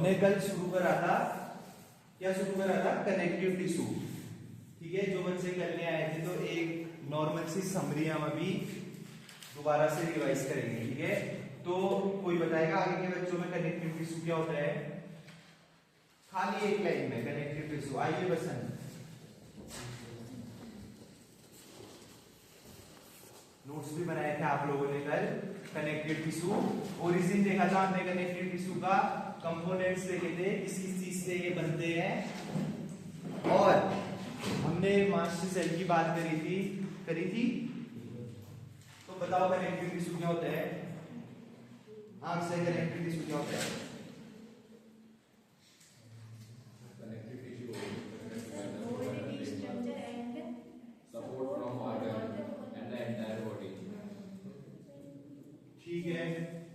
हमने कल शुरू करा था, क्या शुरू करा था? Connective tissue. ठीक है, जो बच्चे करने आए थे तो एक नॉर्मल सी समरी हम अभी दोबारा से रिवाइज करेंगे। ठीक है, तो कोई बताएगा आगे के बच्चों में कनेक्टिव टिश्यू क्या होता है? खाली एक लाइन में कनेक्टिव टिश्यू। आइए बसंत, नोट्स भी बनाए थे आप लोगों ने कल। कनेक्टिव टिश्यू ओरिजिन देखा था हमने कनेक्टिव टिश्यू का, कंपोनेंट्स देखे थे, किसी चीज से ये बनते हैं, और हमने मास्टर सेल की बात करी थी। तो बताओ कनेक्टिव टिश्यू क्या होता है? आपसे कनेक्टिव टिश्यू क्या होता है? ठीक है,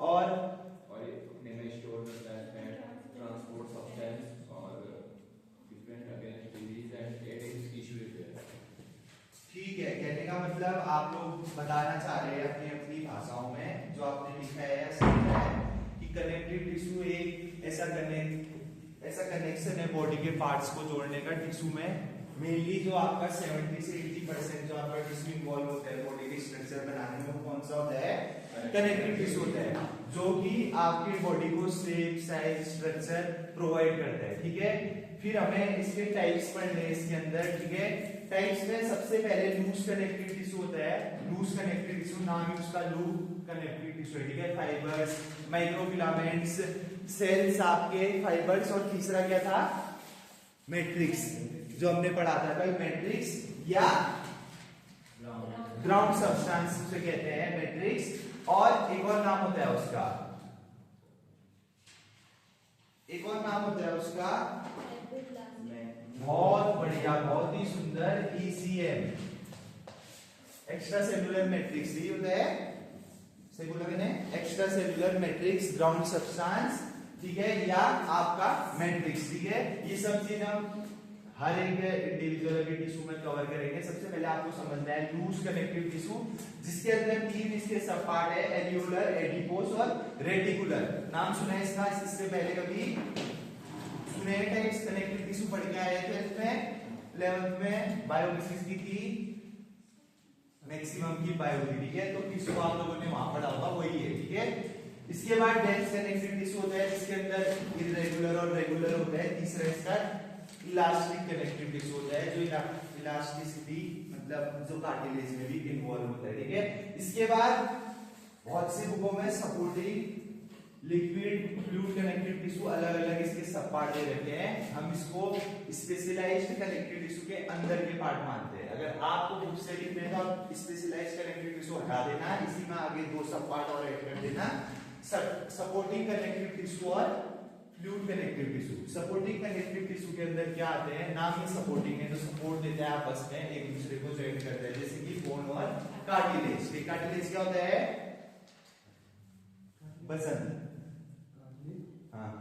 और अपने में स्टोर करता है फैट, ट्रांसपोर्ट सब्सटेंस और different against disease and adding tissue repair. ठीक है, कहने का मतलब आप लोग बताना चाह रहे हैं अपनी अपनी भाषाओं में जो आपने लिखा है या समझा है कि कनेक्टिव टिश्यू एक ऐसा कनेक्शन है बॉडी के पार्ट्स को जोड़ने का टिश्यू में। मेनली जो आपका 70 से 80% जो आपका टिश्यू इन्वॉल्व होता है बॉडी के स्ट्रक्चर बनाने में, वो कौन सा होता है? कनेक्टिव टिश्यू होता है, जो कि आपकी बॉडी को शेप, साइज, स्ट्रक्चर प्रोवाइड करता है। ठीक है, फिर हमें इसके टाइप्स पढ़ने हैं इसके अंदर। ठीक है, टाइप्स में सबसे पहले लूज कनेक्टिव टिश्यू होता है। लूज कनेक्टिव टिश्यू, नाम है उसका लूज कनेक्टिव टिश्यू। ठीक है, फाइबर्स, माइक्रोफिलामेंट्स, सेल्स आपके, फाइबर्स, और तीसरा क्या था? मैट्रिक्स, जो हमने पढ़ा था कल, मैट्रिक्स या ग्राउंड सब्सटेंस उसे कहते हैं, मैट्रिक्स। और एक और नाम होता है उसका, बहुत बढ़िया, बहुत ही सुंदर, ECM, एक्स्ट्रा सेलुलर मैट्रिक्स। ये होता है extra cellular matrix, ground substance. ठीक है, या आपका मैट्रिक्स। ठीक है, ये सब चीज हम हर एक इंडिविजुअल के टिश्यू में कवर करेंगे। सबसे पहले आपको समझना है लूज कनेक्टिव टिश्यू, जिसके अंदर 3 इसके सब पार्ट है, एल्यूलर, एडिपोस और रेटिकुलर। नाम सुना है इसका? इससे पहले कभी सुने? टाइप्स कनेक्टिव टिश्यू पढ़ के आए थे इसमें 11th में, बायोकेमिस्ट्री की थी, मैक्सिमम की बायो की। ठीक है, तो टिश्यू आप लोगों ने वहां पढ़ा होगा, वही है। ठीक है, इसके बाद डेंस कनेक्टिव टिश्यू होता है, जिसके अंदर इरेगुलर और रेगुलर होता है। तीसरा इसका इलास्टिक कनेक्टिव टिश्यू होता है, जो इलास्टिसिटी मतलब जो कार्टिलेज में भी इन्वॉल्व होता है। ठीक है, इसके बाद बहुत सी बुकों में supporting, liquid, fluid connective tissue अलग अलग इसके सब पार्ट दे रखे हैं। हम इसको स्पेशलाइज्ड कनेक्टिव टिश्यू के अंदर के पार्ट मानते हैं। अगर आपको बुक से लिखना है तो आप स्पेशलाइज्ड कनेक्टिव टिश्यू हटा देना, इसी में आगे 2 सब पार्ट और ऐड कर देना, सपोर्टिंग कनेक्टिव टिश्यू और fluid connective tissue. Supporting connective tissue के अंदर क्या आते हैं? नाम ही सपोर्टिंग है, तो सपोर्ट देते हैं आपस में, एक दूसरे को ज्वाइन करते हैं, जैसे कि बोन और कार्टिलेज। कार्टिलेज क्या होता है? बसंत, हाँ,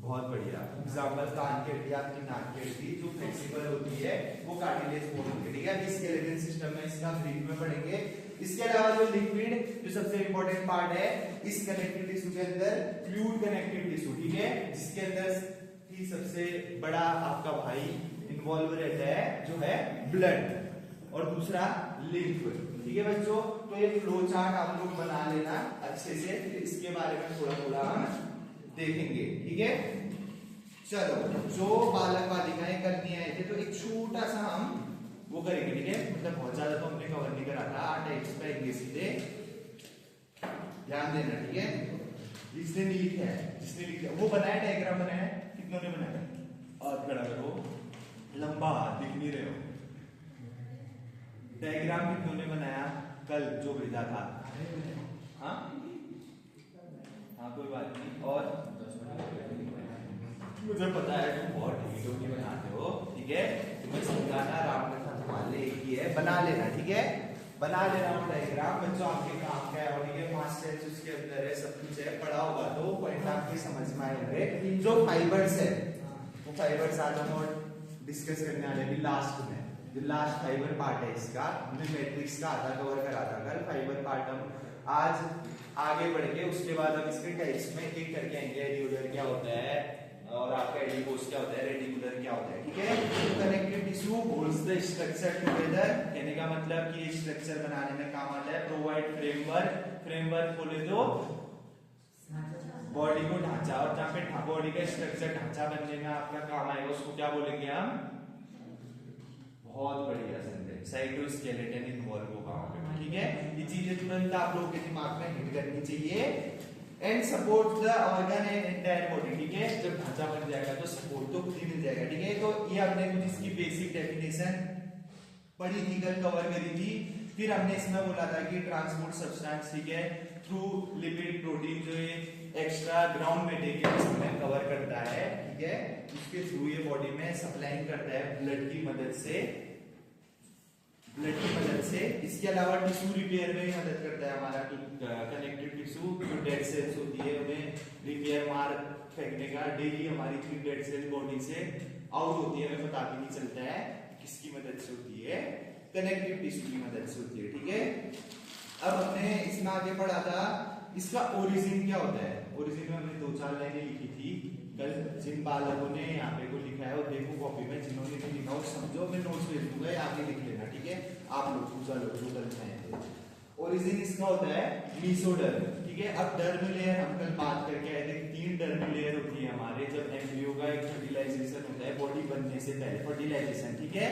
बहुत बढ़िया एग्जाम्पल। कान की हड्डी, आपकी नाक की हड्डी जो फ्लेक्सिबल होती है वो कार्टिलेज बोन होती है। ठीक है, अभी स्केलेटन सिस्टम में इसका ब्रीफ में पढ़ेंगे। इसके अलावा जो लिक्विड, जो सबसे इंपॉर्टेंट पार्ट है इस कनेक्टिव टिश्यू के अंदर, फ्लूइड कनेक्टिव टिश्यू। ठीक है, जिसके अंदर ही सबसे बड़ा आपका भाई इन्वॉल्व रहता है, जो है ब्लड, और दूसरा लिम्फ। ठीक है बच्चों, तो ये फ्लो चार्ट आप लोग बना लेना अच्छे से, फिर इसके बारे में थोड़ा थोड़ा हम देखेंगे। ठीक है, चलो, जो बालक बालिकाएं करनी आए थे तो एक छोटा सा हम वो करेंगे। ठीक है, मतलब बहुत ज्यादा तो हमने कवर नहीं करा था, 8 टाइप्स करेंगे सीधे, ध्यान देना। ठीक है, जिसने नहीं लिखा है वो बनाया, डायग्राम बनाया, कितनों ने बनाया? हाथ खड़ा करो, लंबा हाथ, दिख नहीं रहे हो। डायग्राम कितनों ने बनाया कल जो भेजा था? हाँ, कोई बात नहीं। और मुझे पता है तुम बहुत ढीली बनाते हो। ठीक है, तुम्हें समझाना रामकथा तुम्हारे लिए एक ही है, बना लेना। ठीक है, बना लेना वो डायग्राम। बच्चों आपके काम का है, और ये मास्टर उसके अंदर है, सब कुछ है, पढ़ा होगा तो पॉइंट आपके समझ में आए होंगे। जो फाइबर्स है वो फाइबर्स आज हम और डिस्कस करने वाले भी लास्ट में। जो लास्ट फाइबर पार्ट है इसका, हमने मैट्रिक्स का आधा कवर करा था कल। फाइबर पार्ट हम आज आगे बढ़ के उसके बाद हम इसके टाइप्स में एक करके आएंगे। एडियोडर क्या होता है और आपका एडिपोज क्या होता है, रेटिकुलर क्या होता है, ठीक है। Connective tissue holds the structure together, कहने का मतलब कि स्ट्रक्चर बनाने में काम आता है। प्रोवाइड फ्रेमवर्क, फ्रेमवर्क बोले तो बॉडी को ढांचा, और जहाँ पे बॉडी का स्ट्रक्चर ढांचा बनने में आपका काम आएगा उसको क्या बोलेंगे हम, बहुत बढ़िया सेंटेंस, साइटोस्केलेटन इन्वॉल्व होगा वहां पे, ठीक है। ये चीजें तुरंत आप लोगों के दिमाग में हिट करनी चाहिए। And support the organ and entire body, ठीक है। जब ढांचा बन जाएगा तो सपोर्ट तो खुद ही मिल जाएगा, ठीक है। तो ये हमने कुछ इसकी बेसिक डेफिनेशन पढ़ी थी कल, कवर करी थी। फिर हमने इसमें बोला था कि ट्रांसपोर्ट सब्सटेंस, ठीक है, थ्रू लिपिड प्रोटीन जो ये एक्स्ट्रा ग्राउंड मटेरियल में कवर करता है, ठीक है, उसके थ्रू ये बॉडी में सप्लाइंग करता है ब्लड की मदद से, ब्लड की मदद से। इसके अलावा टिश्यू रिपेयर में भी मदद करता है हमारा कनेक्टिव टिश्यू। जो डेड सेल्स होती है उन्हें रिपेयर मार फेंकने का, डेली हमारी 3 डेड सेल बॉडी से आउट होती है, हमें पता भी नहीं चलता है किसकी मदद से होती है, कनेक्टिव टिश्यू की मदद से होती है, ठीक है। अब हमने इसमें आगे पढ़ा था इसका ओरिजिन क्या होता है। ओरिजिन में हमने 2-4 लाइनें लिखी थी कल। जिन बालकों ने यहाँ पे को लिखा है वो देखो कॉपी में, जिन्होंने भी लिखा हो समझो, मैं नोट्स भेज दूंगा, आगे लिख लेना, ठीक है। आप लोग दूसरा लोग जो कल में थे, ओरिजिन इसका होता है मीसोडर्म, ठीक है। अब डर्म लेयर हम कल बात करके आए थे, 3 डर्म लेयर होती है हमारे जब एम्ब्रियो का एक फर्टिलाइजेशन होता है बॉडी बनने से पहले, फर्टिलाइजेशन, ठीक है।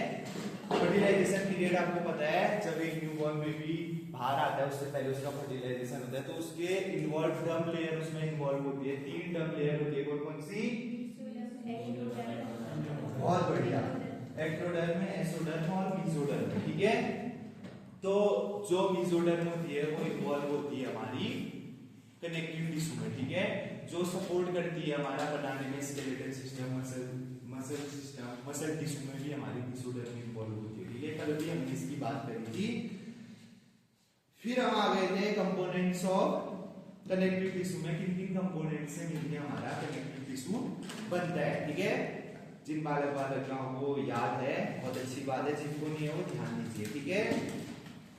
फर्टिलाइजेशन पीरियड आपको पता है, जब एक न्यूबॉर्न बेबी बाहर आता है उससे पहले उसका फर्टिलाइजेशन होता है, तो उसके इन्वॉल्व डर्म लेयर उसमें इन्वॉल्व होती है। 3 डर्म लेयर होती है, कौन कौन सी, बहुत बढ़िया, एक्टोडर्म, एसोडर्म और मीसोडर्म, ठीक है। तो जो मीसोडर्म होती है वो इन्वॉल्व होती है हमारी कनेक्टिव टिश्यू में, ठीक है, जो सपोर्ट करती है हमारा बनाने में skeletal system, muscle system, muscle tissue में भी हमारी मीसोडर्म इन्वॉल्व होती है, ठीक है। कल भी हमने इसकी बात करी थी। फिर हम आ गए थे कंपोनेंट्स ऑफ कनेक्टिव टिश्यू में, किन किन कंपोनेंट से मिलकर हमारा कनेक्टिव टिश्यू बनता है, ठीक है। जिन बालकों को याद है बहुत अच्छी बात है, जिनको नहीं है वो ध्यान दीजिए, ठीक है।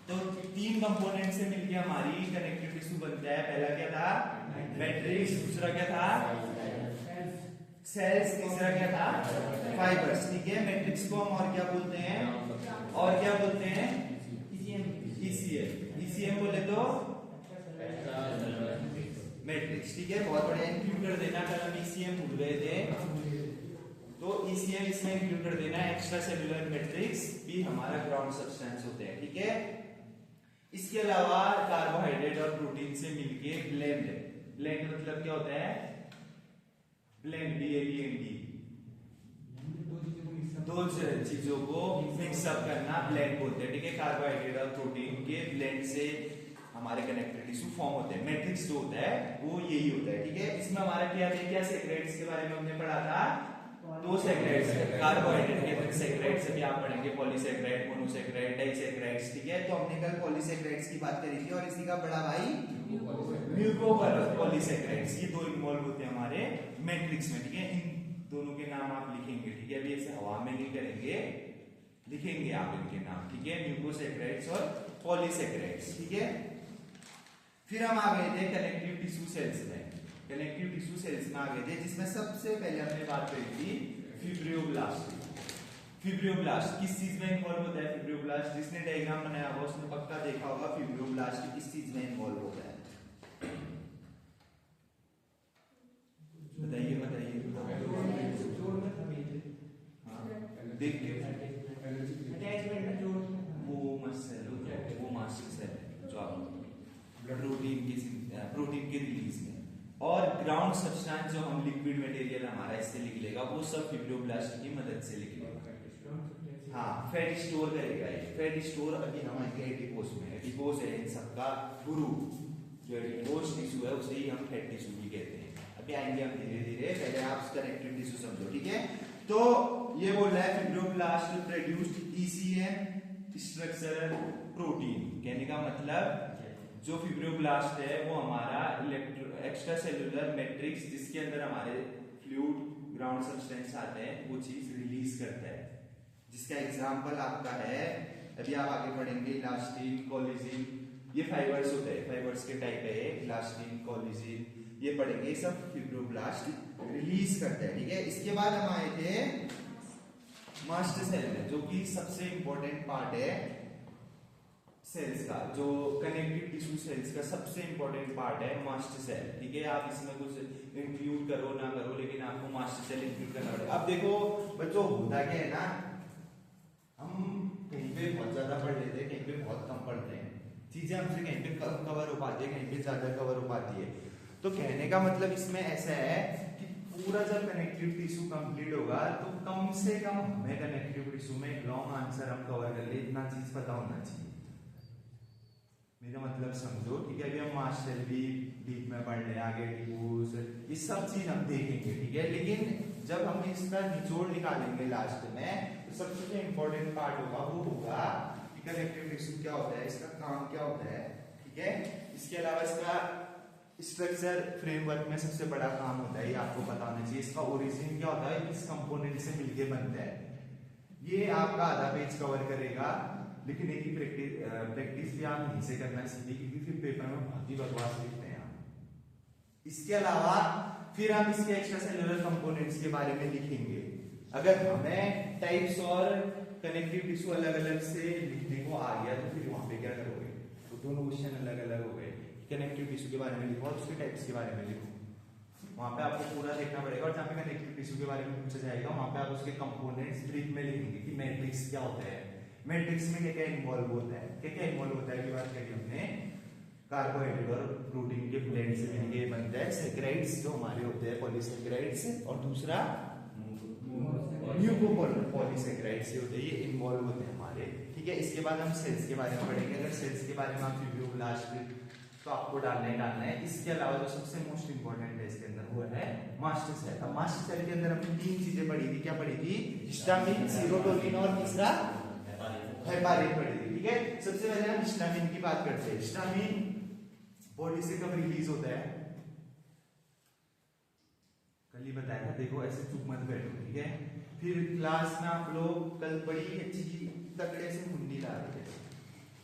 तो 3 कंपोनेंट से मिलकर हमारी कनेक्टिव टिश्यू बनता है। पहला क्या था, मैट्रिक्स, दूसरा क्या था, सेल्स, तीसरा क्या था, फाइबर्स, ठीक है। मैट्रिक्स को हम और क्या बोलते हैं, और क्या बोलते हैं, ईसीएम, ईसीएम बोले तो मैट्रिक्स, ठीक है। बहुत बढ़िया, इंक्लूड कर देना, कल हम ईसीएम भूल गए थे तो ईसीएम इसमें इंक्लूड कर देना। एक्स्ट्रा सेल्यूलर मैट्रिक्स भी हमारा ग्राउंड सब्सटेंस होते हैं, ठीक है। इसके अलावा कार्बोहाइड्रेट और प्रोटीन से मिलके ब्लेंड, ब्लेंड मतलब क्या होता है, ब्लेंड, BLEND, दो चीजों को मिक्सअप करना ब्लेंड बोलते हैं, ठीक है। कार्बोहाइड्रेट और प्रोटीन के ब्लेंड से हमारे कनेक्टिव टिश्यू फॉर्म होते हैं। मैट्रिक्स जो होता है वो यही होता है, ठीक है। इसमें हमारा क्या है, क्या सेक्रेट्स के बारे में हमने पढ़ा था, 2 सेक्रेट्स, कार्बोहाइड्रेट के सेक्रेट्स से भी आप पढ़ेंगे, पॉलीसेक्रेट, मोनोसेक्रेट, डाइसेक्रेट्स, ठीक है। तो हमने कल पॉलीसेक्रेट्स की बात करी थी, और इसी का बड़ा भाई म्यूकोपॉलीसेक्रेट्स, ये 2 इन्वॉल्व होते हैं हमारे मैट्रिक्स में, ठीक है। इन दोनों के नाम आप लिखेंगे, ठीक है। अभी ऐसे हवा में नहीं करेंगे, लिखेंगे आप इनके नाम, ठीक है, म्यूकोसेक्रेट्स और पॉलीसेक्रेट्स, ठीक है। फिर हम आ गए थे कनेक्टिव टिश्यू सेल्स में। कनेक्टिव टिश्यू सेल्स में आ गए थे, जिसमें सबसे पहले हमने बात करी थी फिब्रियोब्लास्ट। फिब्रियोब्लास्ट किस चीज में इन्वॉल्व होता है, फिब्रियोब्लास्ट, जिसने डायग्राम बनाया होगा उसने पक्का देखा होगा फिब्रियोब्लास्ट किस चीज में इन्वॉल्व होता है, बताइए बताइए। देख के वो मसल, वो मास्टर सेल है जो आप प्रोटीन के रिलीज में, और ग्राउंड सब्सटेंस जो हम लिक्विड मटेरियल हमारा इससे लिख लेगा वो सब फिब्रियोब्लास्ट की मदद से लिख लेगा। हाँ, फैट स्टोर करेगा ये, फैट स्टोर अभी हमारे एडिपोज में, एडिपोज है इन सबका गुरु, जो एडिपोज टिश्यू है उसे ही हम फैट टिश्यू भी कहते हैं। अभी आएंगे हम धीरे धीरे, पहले आप कनेक्टिव टिश्यू समझो, ठीक है। तो ये बोल रहा है फिब्रियोब्लास्ट प्रोड्यूस्ड ईसीएम स्ट्रक्चरल प्रोटीन, कहने का मतलब जो फिब्रियोब्लास्ट है वो हमारा एक्स्ट्रा सेल्यूलर मैट्रिक्स, जिसके अंदर हमारे फ्लूइड ग्राउंड सब्सटेंस आते हैं, वो चीज रिलीज करता है, जिसका एग्जाम्पल आपका है, अभी आप आगे पढ़ेंगे, इलास्टिन, कोलेजिन, ये फाइबर्स होते हैं, फाइबर्स के टाइप है, इलास्टिन, कोलेजिन, ये पढ़ेंगे, ये सब फिब्रोब्लास्ट रिलीज करते हैं, ठीक है। इसके बाद हम आए थे मास्ट सेल में, जो कि सबसे इंपॉर्टेंट पार्ट है सेल्स का, जो कनेक्टिव टिश्यू सेल्स का सबसे इंपॉर्टेंट पार्ट है मास्ट सेल, ठीक है। आप इसमें कुछ इंक्लूड करो ना करो, लेकिन आपको मास्ट सेल इंक्लूड करना पड़ेगा। अब देखो बच्चों, होता क्या है ना, हम कहीं पे बहुत ज्यादा पढ़ लेते हैं, कहीं पे बहुत कम पढ़ते हैं, चीजें हमसे कहीं पे कम कवर हो पाती है, कहीं पे ज्यादा कवर हो पाती है। तो कहने का मतलब इसमें ऐसा है कि पूरा जब कनेक्टिव टिश्यू कंप्लीट होगा तो कम से कम हमें कनेक्टिव टिश्यू में एक लॉन्ग आंसर हम कवर कर ले, इतना चीज पता होना चाहिए, मेरा मतलब समझो, ठीक है। अभी हम मास्ट सेल भी डीप में पढ़ रहे हैं, आगे टिश्यूज, ये सब चीज हम देखेंगे, ठीक है। लेकिन जब हम इसका निचोड़ निकालेंगे लास्ट में, तो सबसे जो इंपॉर्टेंट पार्ट होगा वो होगा कि कनेक्टिव टिश्यू क्या होता है, इसका काम क्या होता है, ठीक है। इसके अलावा इसका स्ट्रक्चर फ्रेमवर्क में सबसे बड़ा काम होता है, ये आपको पता होना चाहिए। इसका ओरिजिन क्या होता है, किस कंपोनेंट से मिलके बनता है, ये आपका आधा पेज कवर करेगा। लेकिन एक ही प्रैक्टिस भी आप यहीं से करना सीखिए, क्योंकि फिर पेपर में बहुत ही बकवास लिखते हैं आप। इसके अलावा फिर हम इसके एक्स्ट्रा सेलुलर कंपोनेंट्स के बारे में लिखेंगे। अगर हमें टाइप्स और कनेक्टिव टिश्यू अलग अलग से लिखने को आ गया, तो फिर वहां पे क्या करोगे, तो दोनों क्वेश्चन अलग अलग हो गए, कनेक्टिव टिश्यू के बारे में लिखो और उसके टाइप्स के बारे में लिखो। वहां पे आपको पूरा देखना पड़ेगा, और जहाँ पे कनेक्टिव टिश्यू के बारे में पूछा जाएगा वहां पे आप उसके कंपोनेंट्स ब्रीफ में लिखेंगे कि मैट्रिक्स क्या होता है, मैट्रिक्स में क्या क्या इन्वॉल्व होता है, क्या क्या इन्वॉल्व होता है की बात करी हमने। कार्बोहाइड्रेट और प्रोटीन के ब्लेंड से मिलके बनता है सैकराइड्स, जो हमारे होते हैं पॉलीसैकराइड्स, और दूसरा म्यूकोपॉलीसैकराइड्स से होते हैं, ये इन्वॉल्व होते हैं हमारे, ठीक है। इसके बाद हम सेल्स के बारे में पढ़ेंगे। अगर सेल्स के बारे में आप फिब्रोब्लास्ट तो आपको डालना है। इसके अलावा जो सबसे मोस्ट इंपॉर्टेंट है इसके अंदर वो है मास्ट सेल। अब मास्ट सेल के अंदर हमने तीन चीजें पढ़ी थी, क्या पढ़ी थी, हिस्टामिन, सीरोटोनिन और तीसरा हेपारिन पढ़ी थी, ठीक है। सबसे पहले हम हिस्टामिन की बात करते हैं। हिस्टामिन बॉडी से कब रिलीज होता है, कल ही बताया था, देखो ऐसे चुप मत बैठो, ठीक है। फिर क्लास में आप लोग कल बड़ी अच्छी तगड़े से मुंडी ला रहे थे,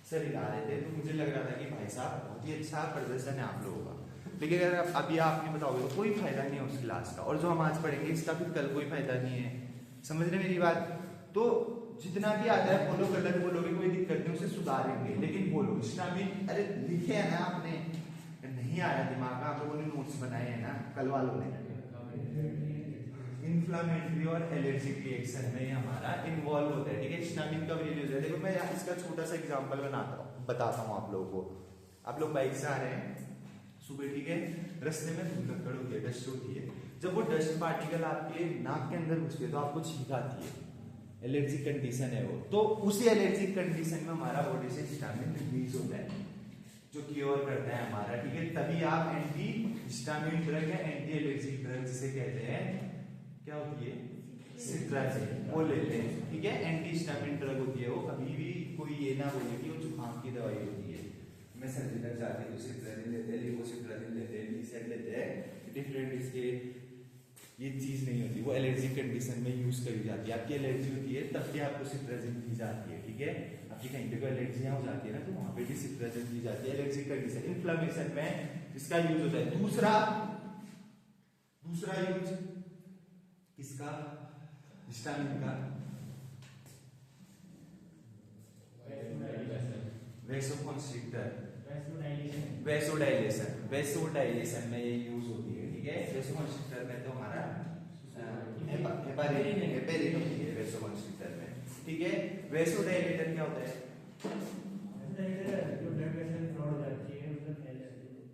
सर हिला रहे थे, तो मुझे लग रहा था कि भाई साहब बहुत ही अच्छा प्रदर्शन है आप लोगों का। लेकिन अगर अभी आप नहीं बताओगे तो कोई फायदा नहीं है उस क्लास का, और जो हम आज पढ़ेंगे इसका फिर कल कोई फायदा नहीं है, समझ रहे मेरी बात। तो जितना भी आता है बोलो, गलत बोलोगे कोई दिक्कत नहीं, उसे सुधारेंगे, लेकिन बोलो। हिस्टामिन, अरे लिखे है ना आपने, नहीं आया दिमाग में, आप लोगों ने नोट्स बनाए हैं ना कल वालों ने। इन्फ्लामेटरी और एलर्जिक रिएक्शन में हमारा इन्वॉल्व होता है, ठीक है। हिस्टामिन कब रिलीज होता है, देखो मैं इसका छोटा सा एग्जांपल बताता हूँ आप लोगों को। आप लोग बाइक से आ रहे हैं सुबह, ठीक है, रास्ते में धुलक्कड़ होती है, डस्ट होती है, जब वो डस्ट पार्टिकल आपके नाक के अंदर घुसते हैं तो आपको छींक आती है, एलर्जिक कंडीशन है वो। तो उसी एलर्जिक कंडीशन में हमारा बॉडी से हिस्टामिन रिलीज होता है, जो क्योर करता है हमारा, ठीक है। तभी आप एंटी हिस्टामिन ड्रग या एंटी एलर्जिक ड्रग जिसे कहते हैं, क्या होती है, सिट्राजिन, वो लेते हैं, ठीक है। एंटी हिस्टामिन ड्रग होती है वो, कभी भी कोई ये ना बोले कि वो जुकाम की दवाई होती है, मैं सर्दी तक जाती हूँ तो सिट्राजिन लेते हैं, लिवोसिट्राजिन लेते हैं, लीसेट लेते हैं, डिफरेंट इसके ये चीज नहीं होती, वो एलर्जी कंडीशन में यूज करी जाती है। आपकी एलर्जी होती है तब भी आपको सिट्राजिन दी जाती है, ठीक है। आपकी कहीं पे कोई एलर्जियां हो जाती है ना, तो वहां पे भी सिट्राजिन दी जाती है। एलर्जी कंडीशन, इन्फ्लेमेशन में इसका यूज होता है। दूसरा यूज किसका, हिस्टामिन का, वेसोकंस्ट्रिक्टर, वेसोडाइलेशन में ये यूज होती है, ठीक है। वेसोकंस्ट्रिक्टर में तो हमारा हेपारिन होती है वेसोकंस्ट्रिक्टर में, ठीक है। वेसोडाइलेटर क्या होता है,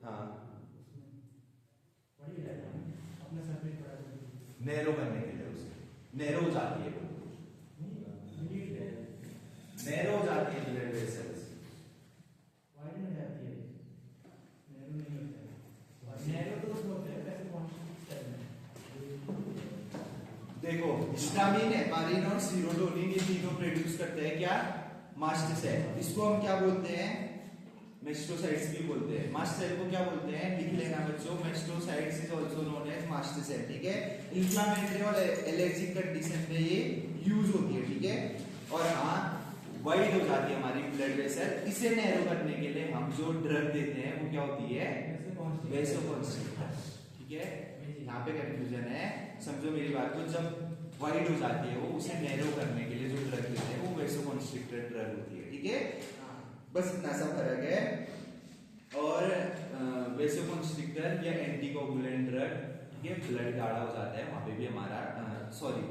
हाँ, नैरो करने के लिए, उसे नैरो हो जाती है, नैरो हो जाती है ब्लड वेसल्स, देखो हिस्टामिन, हेपारिन और सीरोटोनिन ये तीनों प्रोड्यूस करते हैं क्या, मास्ट सेल। इसको हम क्या बोलते हैं, मैं मेस्टोसाइट्स भी बोलते हैं। मास्ट सेल को क्या बोलते हैं, लिख लेना बच्चों, mastocytes is also known as mast cell, ठीक है। इंफ्लेमेटरी और एलर्जिक कंडीशन में ये यूज होती है, ठीक है। और हाँ, वाइड हो जाती है हमारी ब्लड वेसल, इसे नैरो करने के लिए हम जो ड्रग देते हैं वो क्या होती है, वेसोकंस्ट्रिक्टर, ठीक है। यहाँ पे कंफ्यूजन है, समझो मेरी बात को, जब वाइड हो जाती है वो, उसे नैरो करने के लिए जो ड्रग देते हैं वो वेसोकंस्ट्रिक्टर ड्रग होती है, ठीक है। बस इतना सा फर्क है। और वेसोकंस्ट्रिक्टर या एंटीकोगुलेंट ड्रग, ठीक है, ब्लड गाढ़ा हो जाता है, वहां पे भी हमारा सॉरी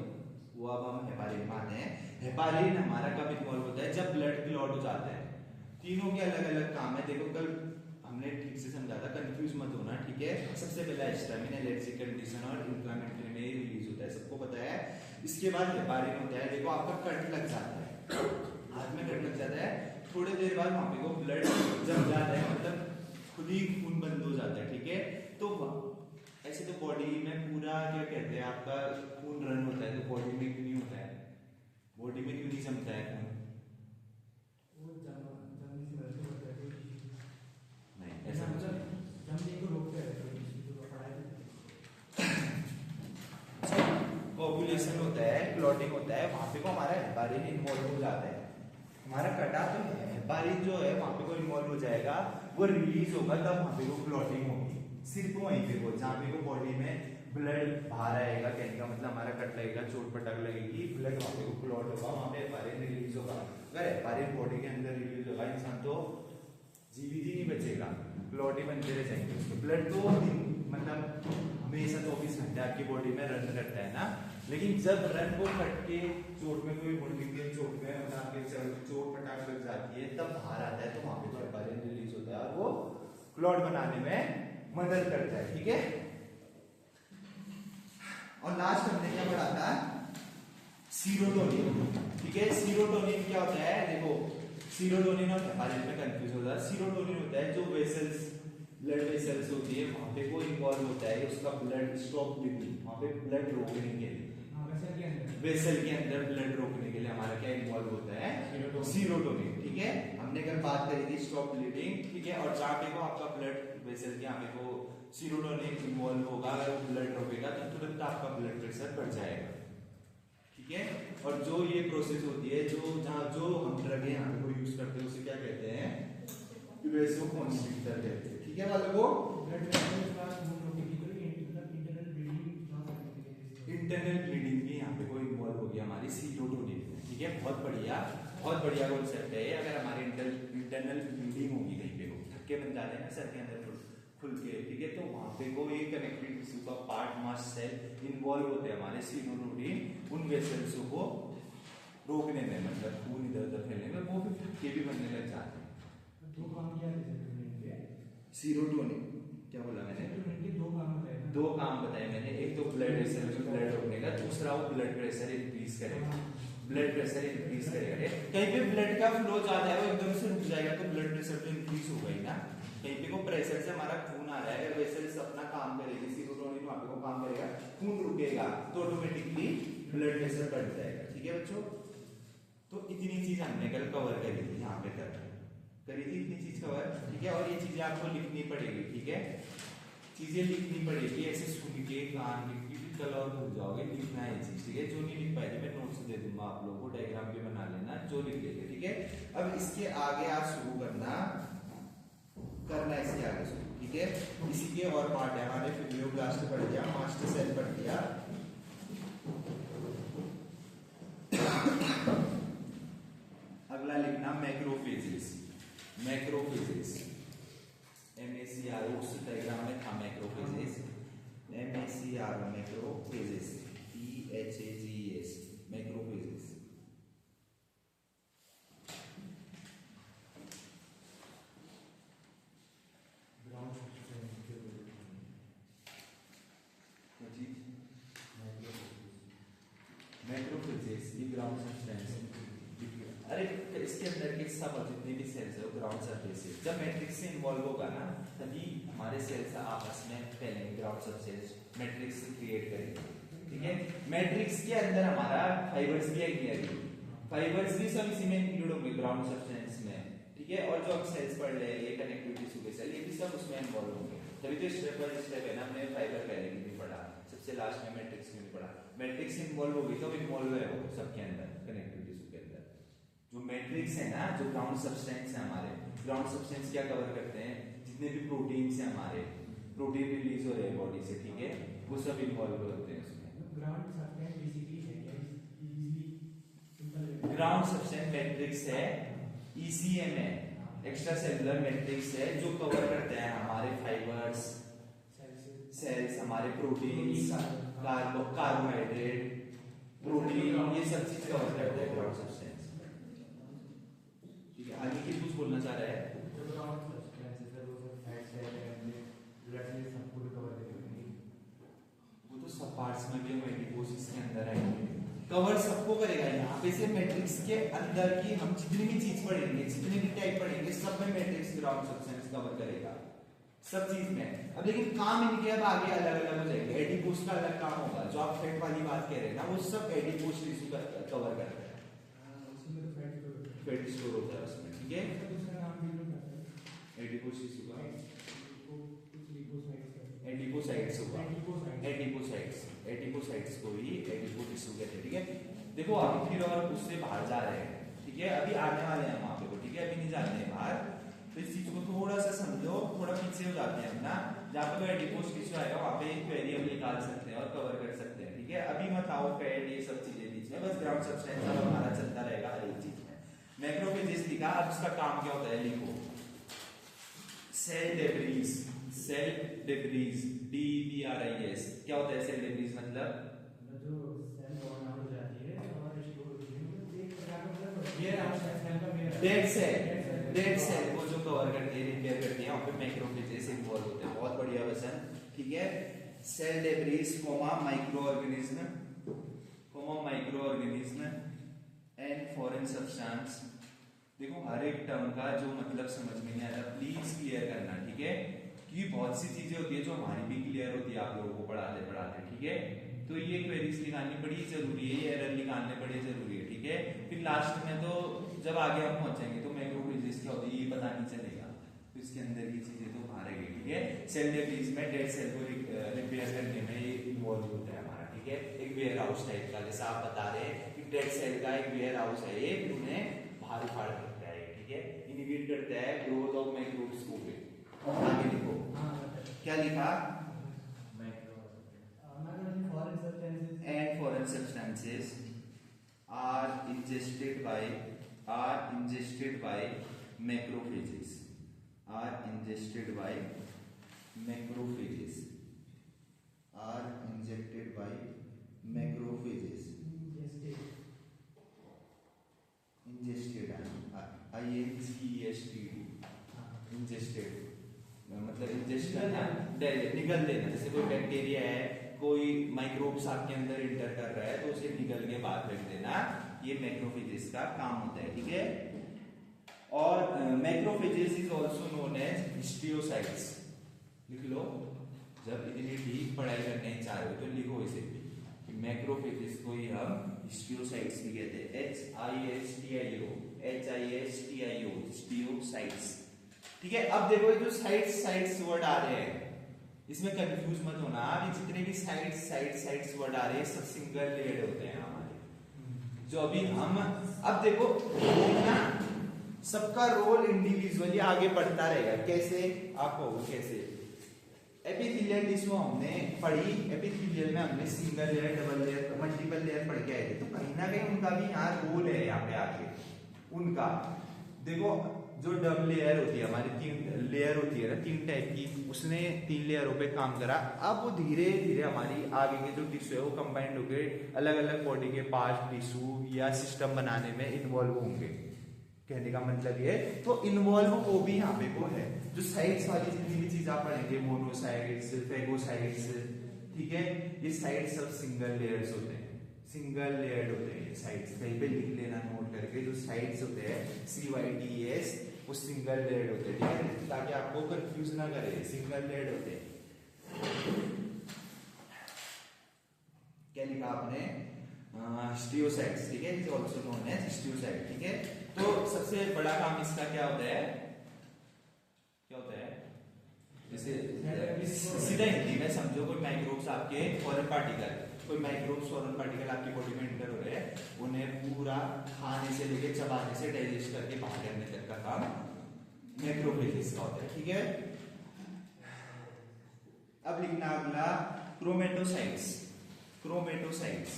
वो अब हम हेपारिन में आते हैं। हेपारिन हमारा कब इन्वॉल्व होता है, जब ब्लड क्लॉट हो जाता है। तीनों के अलग अलग काम है, देखो कल हमने ठीक से समझा था, कंफ्यूज मत होना, ठीक है। सबसे पहला हिस्टामिन एलर्जिक कंडीशन और इन्फ्लेमेटरी में रिलीज होता है, सबको पता है। इसके बाद हेपारिन होता है, देखो आपका कट लग जाता है, हाथ में कट लग जाता है, थोड़ी देर बाद वहां पे को ब्लड जम जाता है, मतलब खुद ही खून बंद हो जाता है, ठीक है। तो ऐसे तो बॉडी में पूरा क्या कहते हैं आपका खून रन होता है, तो बॉडी में क्यों नहीं होता है, बॉडी में क्यों नहीं जमता है खून, नहीं ऐसा कोगुलेशन होता है, क्लॉटिंग होता है, वहां पे को हमारा हेपारिन इन्वॉल्व हो जाता है। हमारा कटा तो हेपारिन जो है वहां पे को इन्वॉल्व हो जाएगा, वो रिलीज होगा, तब वहां पे को क्लॉटिंग होगी, सिर्फ वहीं पे को, जहाँ पे को बॉडी में ब्लड बाहर आएगा, कहने का मतलब हमारा कट लगेगा, चोट पटक लगेगी, ब्लड वहां पे को क्लॉट होगा, वहां पे हेपारिन रिलीज होगा। अगर हेपारिन बॉडी के अंदर रिलीज होगा, इंसान तो जीवित ही नहीं बचेगा, क्लॉट ही बनते रह जाएंगे उसके। ब्लड तो मतलब हमेशा 24 घंटे आपकी बॉडी में रन करता है ना, लेकिन जब रन को कट के चोट में कोई मुंडी चोट में मतलब आपके चोट पटाख लग जाती है, तब बाहर आता है, तो वहां पे तो हेपारिन रिलीज होता है और वो क्लॉट बनाने में मदद करता है, ठीक है। और लास्ट हमने क्या पढ़ा था, सीरोटोनिन, ठीक है। सीरोटोनिन क्या होता है, देखो सीरोटोनिन और हेपारिन में कंफ्यूज होता है। सीरोटोनिन होता है जो वेसल्स, ब्लड वेसल्स होती है, वहां पे वो इन्वॉल्व होता है, उसका ब्लड स्टॉप ब्लीडिंग, वहां पे ब्लड रोकने के लिए, वेसल के अंदर ब्लड रोकने के लिए हमारा क्या इन्वॉल्व होता है, सीरोटोनिन, ठीक है। हमने कल बात करी थी स्टॉप ब्लीडिंग, ठीक है। और जहाँ पे को आपका ब्लड वेसल के यहाँ पे को सीरोटोनिन इन्वॉल्व होगा, अगर ब्लड रोकेगा तो तुरंत आपका ब्लड प्रेशर बढ़ जाएगा, ठीक है। और जो ये प्रोसेस होती है, जो जहाँ जो हम ड्रग यहाँ पे को यूज करते हैं उसे क्या कहते हैं, वेसोकंस्ट्रिक्टर कहते हैं, ठीक है। वालों को इंटरनल ब्लीडिंग भी यहाँ पे कोई इन्वॉल्व हो गया हमारी सीरोटोनिन, ठीक है। बहुत बढ़िया कॉन्सेप्ट है। अगर हमारी इंटरनल ब्लीडिंग होगी, कहीं पे थक्के बन जाते हैं ना सर के अंदर खुल के, ठीक है, तो वहां पे को एक कनेक्टिव टिश्यू का पार्ट मास्ट सेल इन्वॉल्व होते हैं हमारे सीरोटोनिन उन वेसल्स को रोकने में, मतलब खून इधर उधर फैलने में, वो भी थक्के भी बनने लग जाते हैं। दो काम किया है सीरोटोनिन, क्या बोला मैंने, दो काम बताए मैंने, एक तो ब्लड वेसल में ब्लड रोकने का, दूसरा वो ब्लड प्रेशर इंक्रीज करेगा, ब्लड प्रेशर इंक्रीज करेगा। कहीं पे ब्लड का फ्लो ज्यादा है, वो एकदम से रुक जाएगा, तो ब्लड प्रेशर तो इंक्रीज होगा ही ना। कहीं पे को प्रेशर से हमारा खून आ रहा है, अगर वेसल्स अपना काम करेगी, सीरोटोनिन वहां पे को काम करेगा, खून रुकेगा, तो ऑटोमेटिकली ब्लड प्रेशर बढ़ जाएगा, ठीक है बच्चों। तो इतनी चीज हमने कल कवर करी थी, यहाँ पे करी थी इतनी चीज कवर, ठीक है। और ये चीजें आपको लिखनी पड़ेगी, ठीक है, चीजें लिखनी पड़ेगी, ऐसे सुन के कान लिख के कल और भूल जाओगे, लिखना है चीज, ठीक है। जो नहीं लिख पाएगी मैं नोट्स दे दूंगा आप लोगों को, डायग्राम भी बना लेना, जो लिख लेंगे, ठीक है। अब इसके आगे आप शुरू करना इसके आगे शुरू, ठीक है। इसी के और पार्ट है हमारे, फिब्रियोब्लास्ट पढ़ दिया, मास्टर सेल पढ़ दिया, अगला लिखना मैक्रोफेजेस, मैक्रोफेजेस, MACRO, उस डायग्राम में था macrophages, MACRO macrophages, PHAGES macrophages. Macrophages ये ग्राउंड सब्सटेंस, अरे इसके अंदर के सब जितने भी सेल्स है वो ग्राउंड सरफेस है। जब मैट्रिक्स से इन्वॉल्व होगा ना, तभी हमारे सेल्स आपस में फैलेंगे, ग्राउंड सरफेस मैट्रिक्स क्रिएट करेंगे, ठीक है। मैट्रिक्स के अंदर हमारा फाइबर्स भी है, फाइबर्स भी सब इसी में इंक्लूड होंगे ग्राउंड सब्सटेंस में, ठीक है। और जो हम सेल्स पढ़ रहे हैं, ये कनेक्ट उसमें इन्वॉल्व होंगे। तभी तो स्टेप बाय स्टेप है ना, हमने फाइबर पहले की भी पढ़ा, सबसे लास्ट में मैट्रिक्स में भी पढ़ा। मैट्रिक्स इन्वॉल्व होगी तो इन्वॉल्व है वो सबके अंदर, कनेक्टिव टिश्यू के अंदर। जो मैट्रिक्स है ना, जो ग्राउंड सब्सटेंस है हमारे, ग्राउंड सब्सटेंस क्या कवर करते हैं, जितने भी प्रोटीन्स हैं हमारे, प्रोटीन रिलीज हो रहे हैं बॉडी से, ठीक है, वो सब इन्वॉल्व होते हैं उसमें। ग्राउंड सब्सटेंस बेसिकली है क्या, easily simple ground substance matrix है, ईसीएम है, एक्स्ट्रा सेलुलर मैट्रिक्स है, जो कवर करते हैं हमारे फाइबर्स, सेल्स, हमारे प्रोटीन्स, कार्बोहाइड्रेट, प्रोटीन, ये सब चीज कवर करते हैं ग्राउंड सब्सटेंस। ठीक है, आगे की कुछ बोलना चाह रहा है? जो ग्राउंड सब्सटेंस है वो सब फैट्स है, ब्लड से सब पूरे कवर करेंगे। वो तो सब पार्ट्स में भी हम एडिपोसिस के अंदर आएंगे, कवर सबको करेगा। यहाँ पे से मैट्रिक्स के अंदर की हम जितनी भी चीज पढ़ेंगे, जितने भी टाइप पढ़ेंगे, सब में मैट्रिक्स ग्राउंड सब्सटेंस कवर करेगा, सब चीज में। अब लेकिन काम इनके अब आगे अलग अलग हो जाएंगे। एडिपोस का अलग काम होगा, जो आप फैट वाली बात कह रहे हैं ना, वो सब एडिपोस टिश्यू का कवर करता है। उसमें तो फैट स्टोर होता है उसमें, ठीक है। दूसरा नाम भी लोग करते हैं एडिपोस टिश्यू का कुछ लिपोसाइट्स का, एडिपोसाइट्स होगा, एडिपोसाइट्स, एडिपोसाइट्स को ही एडिपो टिश्यू कहते हैं, ठीक है। देखो अभी फिर और उससे बाहर जा रहे हैं, ठीक है, अभी आने वाले हैं वहां पे को, ठीक है, अभी नहीं जाते हैं बाहर। तो इस चीज को थोड़ा सा समझो, थोड़ा पीछे हो जाते हैं ना, जहाँ पे एडिपोस टिश्यू आएगा वहां पे एक क्वेरी हम निकाल सकते हैं और कवर कर सकते हैं, ठीक है। अभी मत आओ फैट ये सब चीजें बीच में, बस ग्राउंड सब्सटेंस अब हमारा चलता रहेगा हर एक चीज में। मैक्रोफेजेस लिखा, अब इसका काम क्या होता है लिखो। Cell debris, cell debris, DBRIS, क्या होता है सेल डेब्रीज मतलब? जो सेल बॉर्न आउट हो जाती है और स्टोर होती है, मतलब एक प्रकार का मतलब वेयर हाउस है सेल का, where dead cell, dead cell को जो कवर करती है, रिपेयर करती है, वहां पे मैक्रोफेजेस इन्वॉल्व होते हैं। बहुत बढ़िया क्वेश्चन, ठीक है। Cell debris comma microorganism, comma microorganism and foreign substance. देखो हर एक टर्म का जो मतलब समझ में नहीं आता प्लीज क्लियर करना, ठीक है, क्योंकि बहुत सी चीजें होती है जो हमारी भी क्लियर होती है आप लोगों को पढ़ाते पढ़ाते, ठीक है। तो ये क्वेरीज निकालनी बड़ी जरूरी है, ये एरर निकालने बड़े जरूरी है, ठीक है। फिर लास्ट में तो जब आगे हम पहुंचेंगे तो मैक्रोफेजेस क्या होती है ये पता नहीं चलेगा, तो इसके अंदर की चीजें तो बाहर है, ठीक है। सेल डेब्रीज में डेड सेल को रिपेयर करने में ये इन्वॉल्व होता है हमारा, ठीक है। एक वेयर हाउस टाइप का, जैसा आप बता रहे हैं कि डेड सेल का एक वेयर हाउस है, ये उन्हें बाहर फाड़ करता है, ठीक है, इनिबिट करता है ग्रोथ ऑफ माइक्रोस्कोपिक। आगे लिखो, क्या लिखा? And foreign substances are ingested by macrophages, are ingested by macrophages, are injected by macrophages, ingested, ingested मतलब इंजेस्ट करना, निगल देना। जैसे कोई बैक्टीरिया है, कोई माइक्रोब्स आपके अंदर इंटर कर रहा है तो उसे निगल के बाहर फेंक देना, ये मैक्रोफेजेस का काम होता है, ठीक है। और macrophages is also known as histiocytes. लिख लो, जब इतनी डीप पढ़ाई करने चाह रहे हो तो लिखो इसे कि मैक्रोफेजेस को ही हम हिस्टियोसाइट्स भी कहते हैं, HISTIO, हिस्टियोसाइट्स, ठीक है। अब देखो ये जो साइट्स वर्ड आ रहे हैं, इसमें कंफ्यूज मत होना, अभी जितने भी साइट्स वर्ड आ रहे हैं सब सिंगल लेयर्ड होते हैं हमारे। जो अभी हम अब देखो ना, सबका रोल इंडिविजुअली आगे बढ़ता रहेगा। कैसे आप कहोगे कैसे? एपिथेलियल टिश्यू हमने पढ़ी, एपिथेलियल में हमने single layer, double layer, multiple layer पढ़ के आए थे, तो कहीं ना कहीं उनका भी यहाँ रोल है, यहाँ पे आके उनका देखो जो डबल लेयर होती है हमारी, 3 लेयर होती है ना, 3 टाइप की, उसने 3 लेयरों पे काम करा। अब वो धीरे धीरे हमारी आगे के जो टिश्यू है वो कंबाइंड होकर अलग अलग बॉडी के पार्ट, टिश्यू या सिस्टम बनाने में इन्वॉल्व होंगे। कहने का मतलब ये, तो इन्वॉल्व वो भी यहाँ पे वो है। जो साइड्स वाली जितनी भी चीज आप पढ़ेंगे, मोनोसाइट्स, फेगोसाइट्स, ठीक है, ये साइड्स सब सिंगल लेयर्स होते हैं, सिंगल लेयर्ड होते हैं साइड्स। कहीं पे लिख लेना नोट करके, जो साइड्स होते हैं CYDS वो सिंगल लेयर्ड होते हैं, ठीक है, ताकि आपको कंफ्यूज ना करे, सिंगल लेयर्ड होते हैं। क्या लिखा आपने? हिस्टियोसाइट्स, ठीक है, इज आल्सो नोन एज हिस्टियोसाइट, ठीक है। तो सबसे बड़ा काम इसका क्या होता है? क्या होता है? सीधा हिंदी में समझो, कोई माइक्रोब्स आपके फॉरेन पार्टिकल आपकी बॉडी में एंटर हो रहे हैं, उन्हें पूरा खाने से लेके चबाने से डाइजेस्ट करके बाहर करने तक का काम मैक्रोफेजेस का होता है, ठीक है। अब लिखना अगला क्रोमेटोसाइट्स। क्रोमेटोसाइट्स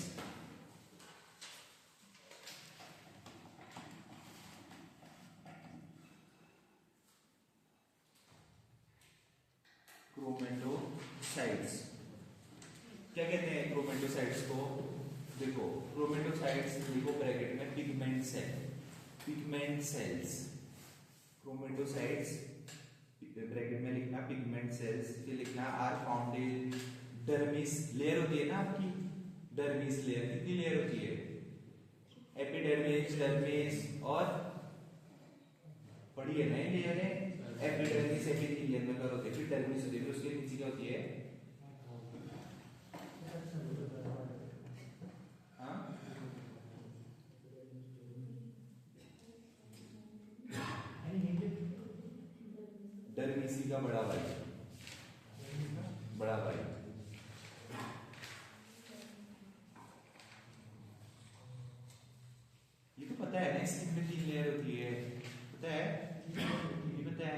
क्या कहते हैं क्रोमेटोसाइट्स को? देखो क्रोमेटोसाइट्स लिखो ब्रैकेट में पिगमेंट सेल्स। क्रोमेटोसाइट्स ब्रैकेट में लिखना पिगमेंट सेल्स, फिर लिखना are found in dermis. Layer होती है ना आपकी, डर्मिस लेयर कितनी लेयर होती है? एपिडर्मिस, डर्मिस और पढ़ी है ना लेयर है, एपिडर्मिस एपिथेलियम में होते हैं, फिर डर्मिस होती है, फिर उसके नीचे क्या होती है? डर्मिसी का बड़ा भाई। ये तो पता है ना, स्किन में 3 लेयर होती है, पता है? ये पता है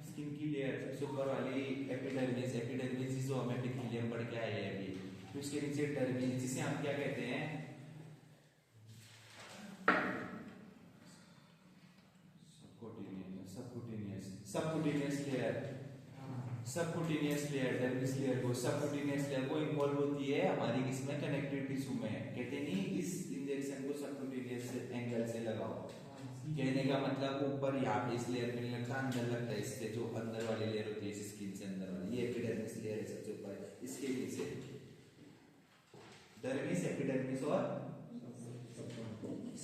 स्किन की लेयर सबसे ऊपर वाली एपिडर्मिस, जिसको हम एपिथेलियम पढ़ के आए हैं अभी, फिर उसके नीचे डर्मिस जिसे हम क्या कहते हैं? सबकुटेनियस लेयर डर्मिस लेयर को इन्वॉल्व होती है हमारी किसमें? कनेक्टिव टिश्यू में। कहते नहीं इस इंजेक्शन को सबकुटेनियस एंगल से लगाओ, कहने का मतलब ऊपर यहाँ पे इस लेयर में लगता, अंदर लगता है, इससे जो अंदर वाली लेयर होती है स्किन से अंदर वाली, ये एपिडर्मिस लेयर है सबसे ऊपर, इसके नीचे डर्मिस, एपिडर्मिस और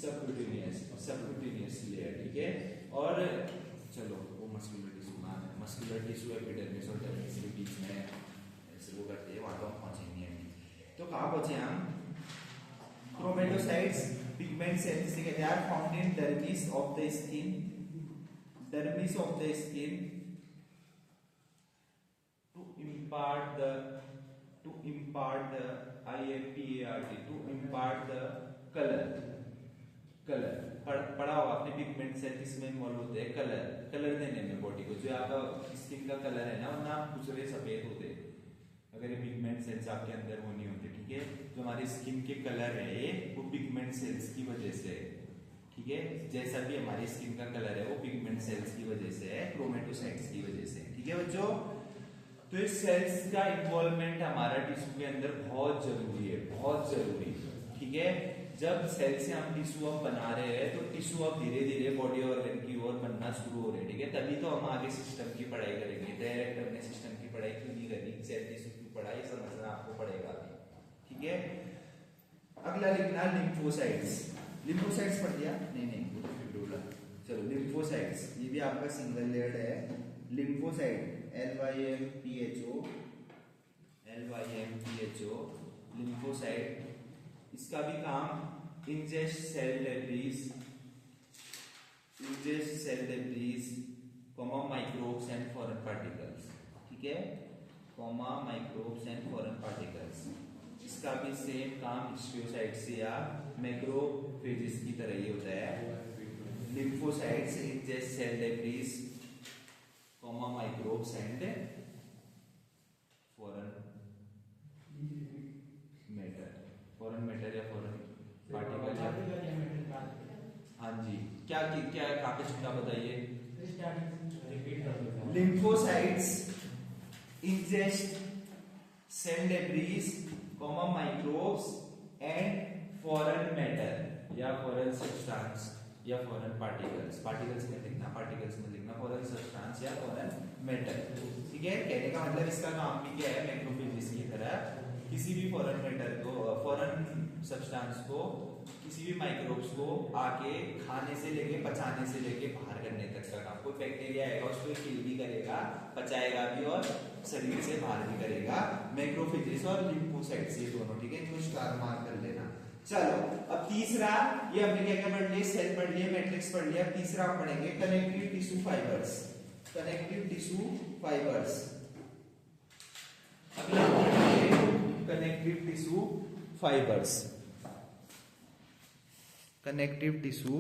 सबकुटेनियस लेयर, ठीक है। और चलो वो मस्कुलर टिश्यू एपिडर्मिस और डर्मिस के बीच में ऐसे वो करते हैं, वहां तो हम पहुंचेंगे अभी। तो कहाँ पहुंचे हम? क्रोमेटोसाइट्स पिगमेंट सेल्स जिसे कहते हैं found in dermis of the skin to impart the colour. पढ़ा होगा आपने पिगमेंट सेल किसमें इन्वॉल्व होते हैं? कलर देने में बॉडी को, जो आपका स्किन का कलर है ना, वरना दूसरे सफेद होते अगर ये पिगमेंट सेल्स आपके अंदर वो नहीं होते, ठीक है। जो हमारी स्किन के कलर है वो पिगमेंट सेल्स की वजह से है, ठीक है। जैसा भी हमारी स्किन का कलर है वो पिगमेंट सेल्स की वजह से है, क्रोमेटोसाइट्स की वजह से, ठीक है बच्चों। तो इस सेल्स का इन्वॉल्वमेंट हमारा टिश्यू के अंदर बहुत जरूरी है, ठीक है। जब सेल से हम टिश्यू अब बना रहे हैं तो टिश्यू अब धीरे धीरे बॉडी ऑर्गन की ओर बनना शुरू हो रहे हैं, ठीक है। तभी तो हम आगे सिस्टम की पढ़ाई करेंगे। डायरेक्ट हमने सिस्टम की पढ़ाई क्यों नहीं करी, सेल टिश्यू की पढ़ाई समझना आपको पड़ेगा अभी, ठीक है। अगला लिखना लिम्फोसाइट्स पढ़ दिया? नहीं चलो लिम्फोसाइट्स, ये भी आपका सिंगल लेयर्ड है। लिम्फोसाइट LYMPHO लिम्फोसाइट, इसका भी काम ingest cell debris, microbes and foreign particles, ठीक है, माइक्रोब्स एंड फॉरेन पार्टिकल्स। इसका भी सेम काम हिस्टियोसाइट्स या मैक्रोफेजेस की तरह ही होता है। Lymphocytes ingest cell debris, microbes and foreign matter या फॉरेन पार्टिकल। हाँ जी, क्या कहाँ पे छुट्टा बताइए? Lymphocytes ingest cell debris, microbes and foreign matter या फॉरेन सब्सटेंस या फॉरेन पार्टिकल्स में लिखना फॉरेन सब्सटेंस या फॉरेन मैटर, ठीक है। कहने का मतलब इसका काम भी क्या है? मैक्रोफेजेस की तरह किसी भी फॉरेन मैटर को, फॉरेन सब्सटेंस को, किसी भी माइक्रोब्स को आके खाने से लेके पचाने से लेके बाहर करने तक का काम। कोई बैक्टीरिया आएगा उसको किल भी करेगा, पचाएगा भी और शरीर से बाहर भी करेगा। मैक्रोफेजेस और लिम्फोसाइट्स ये दोनों, ठीक है, इनको स्टार मार्क कर लेना। चलो अब तीसरा, ये हमने क्या पढ़ लिया? सेल पढ़ लिया, मैट्रिक्स पढ़ लिया। तीसरा हम पढ़ेंगे कनेक्टिव टिश्यू फाइबर्स। अगला connective tissue fibres. Connective tissue